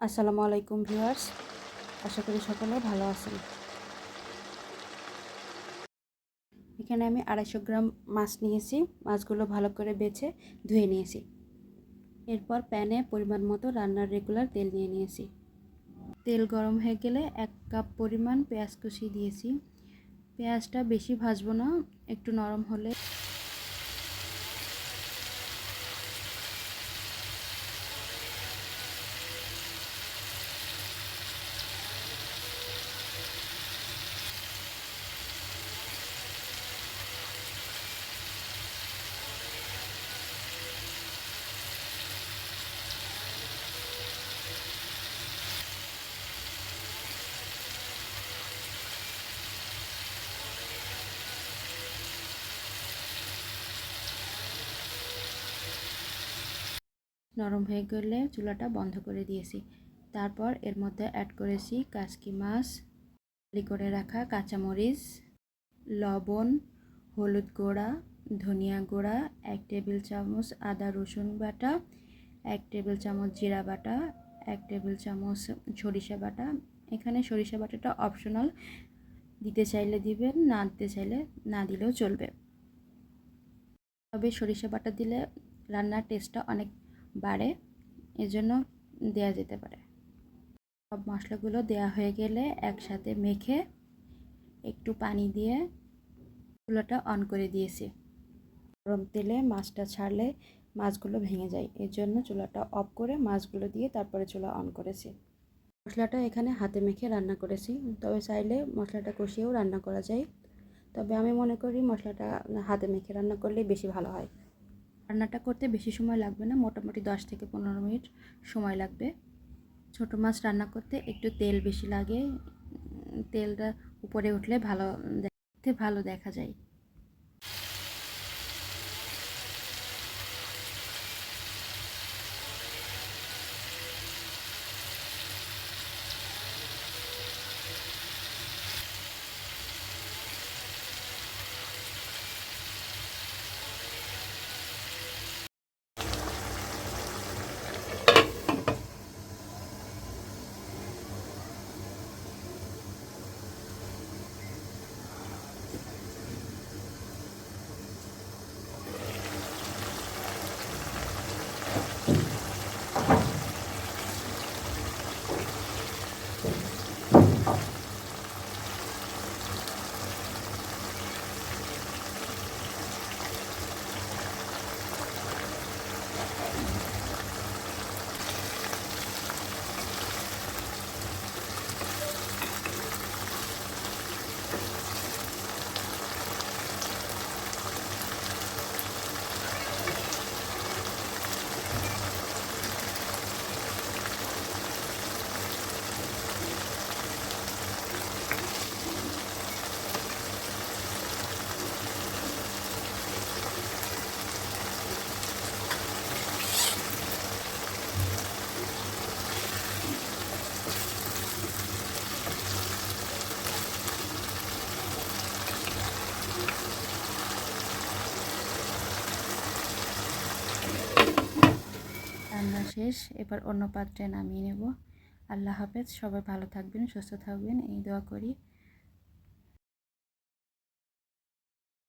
আসসালামু আলাইকুম ভিউয়ার্স, আশা করি সকলে ভালো আছেন। এখানে আমি 250 গ্রাম মাছ নিয়েছি। মাছগুলো ভালো করে বেছে ধুয়ে নিয়েছি। এরপর প্যানে পরিমাণ মতো রান্নার রেগুলার তেল নিয়ে নিয়েছি। তেল গরম হয়ে গেলে 1 কাপ পরিমাণ পেঁয়াজ কুচি দিয়েছি। পেঁয়াজটা বেশি ভাজবো না, একটু নরম হলে নরম হয়ে গেলে চুলাটা বন্ধ করে দিয়েছি। তারপর এর মধ্যে অ্যাড করেছি কাসকি মাছ, ফালি করে রাখা কাঁচামরিচ, লবণ, হলুদ গুঁড়া, ধনিয়া গুঁড়া, 1 টেবিল চামচ আদা রসুন বাটা, 1 টেবিল চামচ জিরা বাটা, 1 টেবিল চামচ সরিষা বাটা। এখানে সরিষা বাটাটা অপশনাল, দিতে চাইলে দিবেন, না দিতে চাইলে না দিলেও চলবে। তবে সরিষা বাটা দিলে রান্নার টেস্টটা অনেক বাড়ে, এজন্য দেয়া যেতে পারে। সব মশলাগুলো দেয়া হয়ে গেলে একসাথে মেখে একটু পানি দিয়ে চুলাটা অন করে দিয়েছি। গরম তেলে মাছটা ছাড়লে মাছগুলো ভেঙে যায়, এর জন্য চুলাটা অফ করে মাছগুলো দিয়ে তারপরে চুলা অন করেছি। মশলাটা এখানে হাতে মেখে রান্না করেছি, তবে চাইলে মশলাটা কষিয়েও রান্না করা যায়। তবে আমি মনে করি মশলাটা হাতে মেখে রান্না করলে বেশি ভালো হয়। রান্নাটা করতে বেশি সময় লাগবে না, মোটামুটি 10 থেকে 15 মিনিট সময় লাগবে। ছোট মাছ রান্না করতে একটু তেল বেশি লাগে, তেলটা উপরে উঠলে দেখতে ভালো দেখা যায়। রান্না শেষ, এবার অন্য পাত্রে নামিয়ে নেব। আল্লাহ হাফেজ, সবাই ভালো থাকবেন, সুস্থ থাকবেন এই দোয়া করি।